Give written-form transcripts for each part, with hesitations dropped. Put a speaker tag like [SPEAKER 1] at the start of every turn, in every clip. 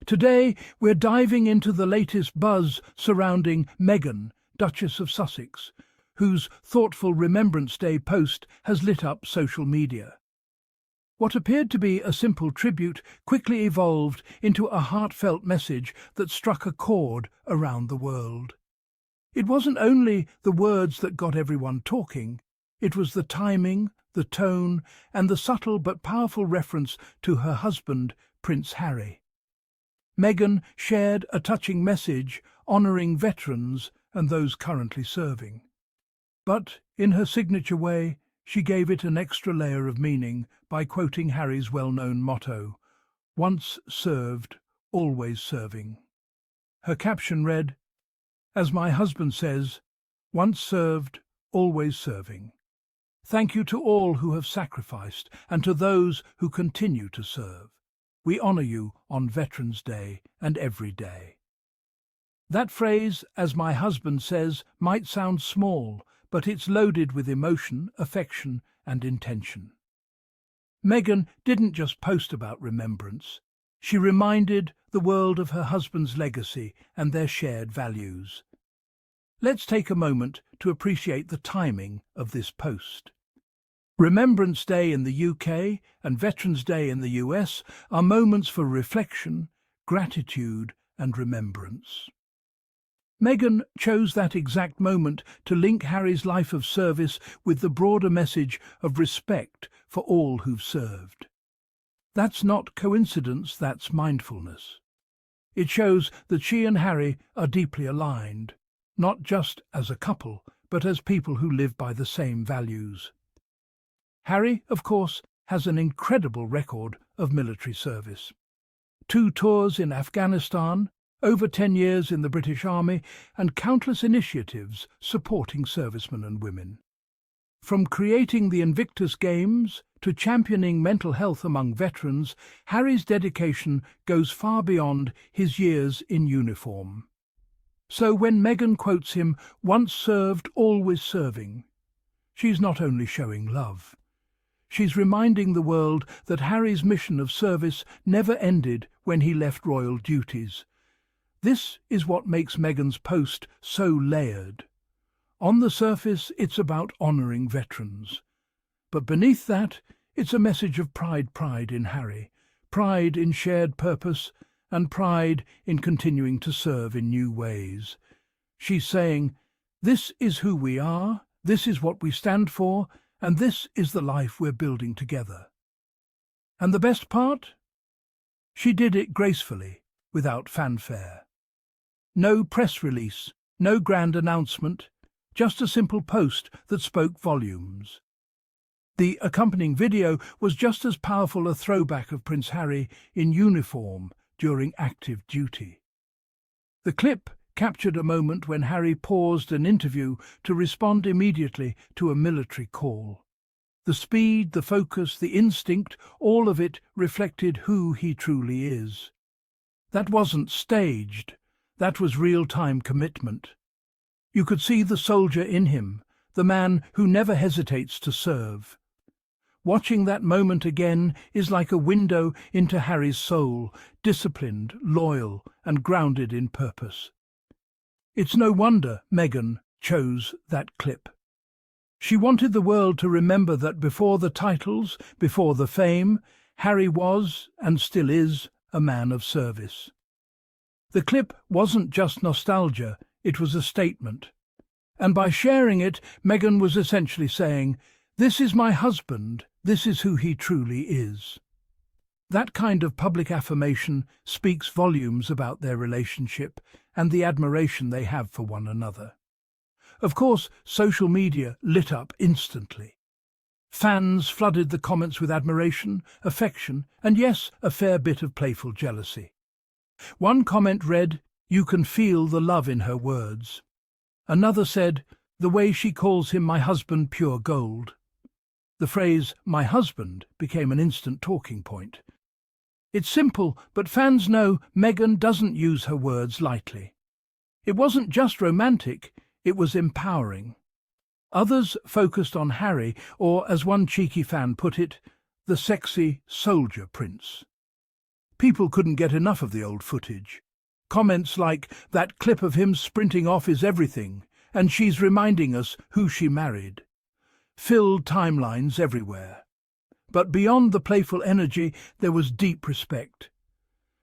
[SPEAKER 1] Today, we're diving into the latest buzz surrounding Meghan, Duchess of Sussex, whose thoughtful Remembrance Day post has lit up social media. What appeared to be a simple tribute quickly evolved into a heartfelt message that struck a chord around the world. It wasn't only the words that got everyone talking, it was the timing, the tone, and the subtle but powerful reference to her husband, Prince Harry. Meghan shared a touching message honouring veterans and those currently serving. But, in her signature way, she gave it an extra layer of meaning by quoting Harry's well-known motto, "Once served, always serving." Her caption read, "As my husband says, once served, always serving. Thank you to all who have sacrificed and to those who continue to serve. We honour you on Veterans Day and every day." That phrase, "as my husband says," might sound small, but it's loaded with emotion, affection, and intention. Meghan didn't just post about remembrance. She reminded the world of her husband's legacy and their shared values. Let's take a moment to appreciate the timing of this post. Remembrance Day in the UK and Veterans Day in the US are moments for reflection, gratitude, and remembrance. Meghan chose that exact moment to link Harry's life of service with the broader message of respect for all who've served. That's not coincidence, that's mindfulness. It shows that she and Harry are deeply aligned, not just as a couple, but as people who live by the same values. Harry, of course, has an incredible record of military service. 2 tours in Afghanistan, over 10 years in the British Army, and countless initiatives supporting servicemen and women. From creating the Invictus Games to championing mental health among veterans, Harry's dedication goes far beyond his years in uniform. So when Meghan quotes him, "Once served, always serving," she's not only showing love. She's reminding the world that Harry's mission of service never ended when he left royal duties. This is what makes Meghan's post so layered. On the surface, it's about honouring veterans. But beneath that, it's a message of pride in Harry, pride in shared purpose, and pride in continuing to serve in new ways. She's saying, this is who we are, this is what we stand for, and this is the life we're building together. And the best part? She did it gracefully, without fanfare. No press release, no grand announcement, just a simple post that spoke volumes. The accompanying video was just as powerful a throwback of Prince Harry in uniform during active duty. The clip captured a moment when Harry paused an interview to respond immediately to a military call. The speed, the focus, the instinct, all of it reflected who he truly is. That wasn't staged, that was real-time commitment. You could see the soldier in him, the man who never hesitates to serve. Watching that moment again is like a window into Harry's soul, disciplined, loyal, and grounded in purpose. It's no wonder Meghan chose that clip. She wanted the world to remember that before the titles, before the fame, Harry was, and still is, a man of service. The clip wasn't just nostalgia, it was a statement. And by sharing it, Meghan was essentially saying, "This is my husband, this is who he truly is." That kind of public affirmation speaks volumes about their relationship and the admiration they have for one another. Of course, social media lit up instantly. Fans flooded the comments with admiration, affection, and yes, a fair bit of playful jealousy. One comment read, "You can feel the love in her words." Another said, "The way she calls him my husband, pure gold." The phrase, "my husband," became an instant talking point. It's simple, but fans know Meghan doesn't use her words lightly. It wasn't just romantic, it was empowering. Others focused on Harry, or as one cheeky fan put it, the sexy soldier prince. People couldn't get enough of the old footage. Comments like, "That clip of him sprinting off is everything, and she's reminding us who she married," filled timelines everywhere. But beyond the playful energy, there was deep respect.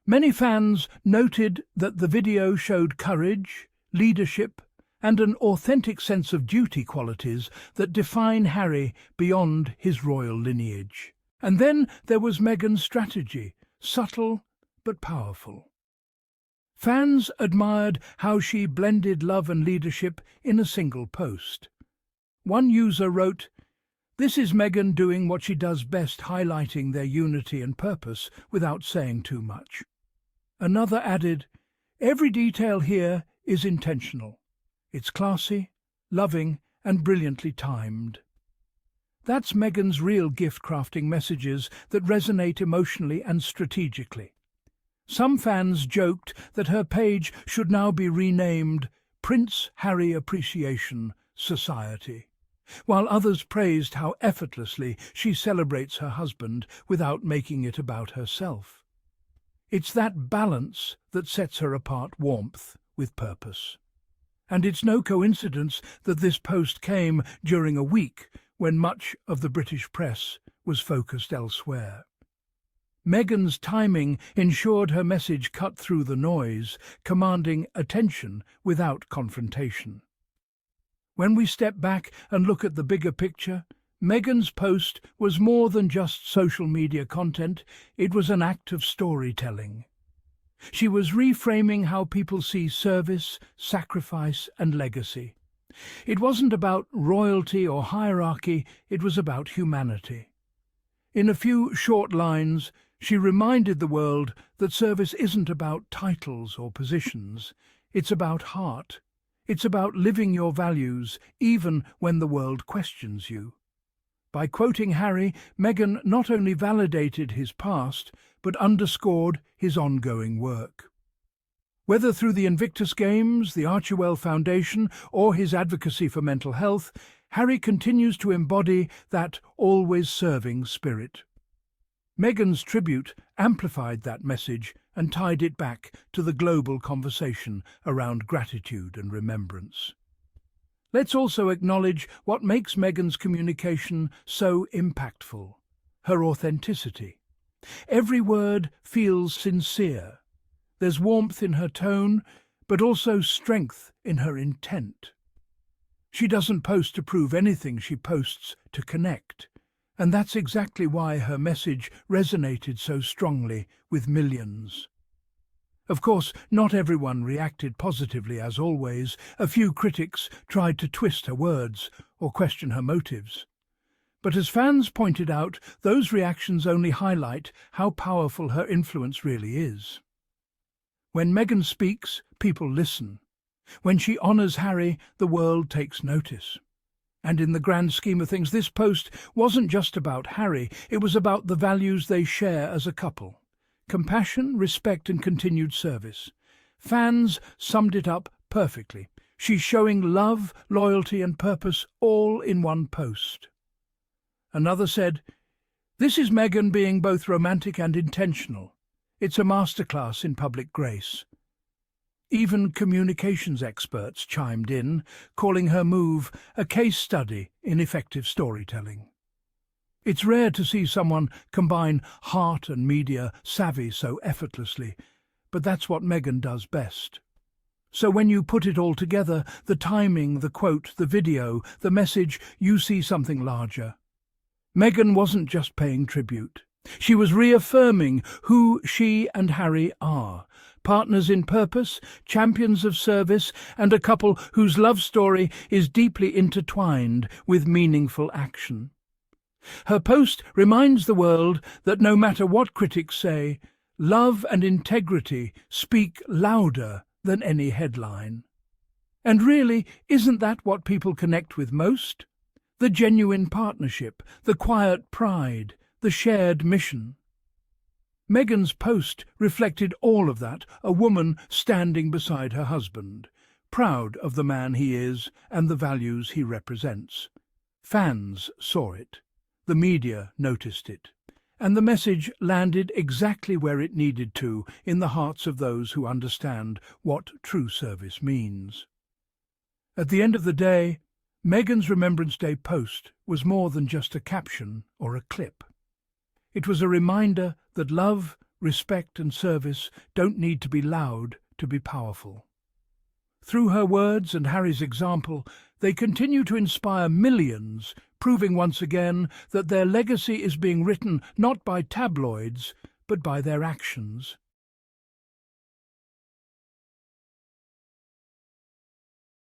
[SPEAKER 1] Many fans noted that the video showed courage, leadership, and an authentic sense of duty qualities that define Harry beyond his royal lineage. And then there was Meghan's strategy, subtle but powerful. Fans admired how she blended love and leadership in a single post. One user wrote, "This is Meghan doing what she does best, highlighting their unity and purpose without saying too much." Another added, "Every detail here is intentional. It's classy, loving, and brilliantly timed." That's Meghan's real gift, crafting messages that resonate emotionally and strategically. Some fans joked that her page should now be renamed Prince Harry Appreciation Society, while others praised how effortlessly she celebrates her husband without making it about herself. It's that balance that sets her apart, warmth with purpose. And it's no coincidence that this post came during a week when much of the British press was focused elsewhere. Meghan's timing ensured her message cut through the noise, commanding attention without confrontation. When we step back and look at the bigger picture, Meghan's post was more than just social media content, it was an act of storytelling. She was reframing how people see service, sacrifice, and legacy. It wasn't about royalty or hierarchy, it was about humanity. In a few short lines, she reminded the world that service isn't about titles or positions. It's about heart. It's about living your values, even when the world questions you. By quoting Harry, Meghan not only validated his past, but underscored his ongoing work. Whether through the Invictus Games, the Archewell Foundation, or his advocacy for mental health, Harry continues to embody that always-serving spirit. Meghan's tribute amplified that message and tied it back to the global conversation around gratitude and remembrance. Let's also acknowledge what makes Meghan's communication so impactful: her authenticity. Every word feels sincere. There's warmth in her tone, but also strength in her intent. She doesn't post to prove anything, she posts to connect. And that's exactly why her message resonated so strongly with millions. Of course, not everyone reacted positively, as always. A few critics tried to twist her words or question her motives. But as fans pointed out, those reactions only highlight how powerful her influence really is. When Meghan speaks, people listen. When she honours Harry, the world takes notice. And in the grand scheme of things, this post wasn't just about Harry, it was about the values they share as a couple: compassion, respect, and continued service. Fans summed it up perfectly. She's showing love, loyalty, and purpose all in one post. Another said, "This is Meghan being both romantic and intentional. It's a masterclass in public grace." Even communications experts chimed in, calling her move a case study in effective storytelling. It's rare to see someone combine heart and media savvy so effortlessly, but that's what Meghan does best. So when you put it all together, the timing, the quote, the video, the message, you see something larger. Meghan wasn't just paying tribute. She was reaffirming who she and Harry are: partners in purpose, champions of service, and a couple whose love story is deeply intertwined with meaningful action. Her post reminds the world that no matter what critics say, love and integrity speak louder than any headline. And really, isn't that what people connect with most? The genuine partnership, the quiet pride, the shared mission. Meghan's post reflected all of that, a woman standing beside her husband, proud of the man he is and the values he represents. Fans saw it. The media noticed it. And the message landed exactly where it needed to, in the hearts of those who understand what true service means. At the end of the day, Meghan's Remembrance Day post was more than just a caption or a clip. It was a reminder that love, respect and service don't need to be loud to be powerful. Through her words and Harry's example, they continue to inspire millions, proving once again that their legacy is being written not by tabloids, but by their actions.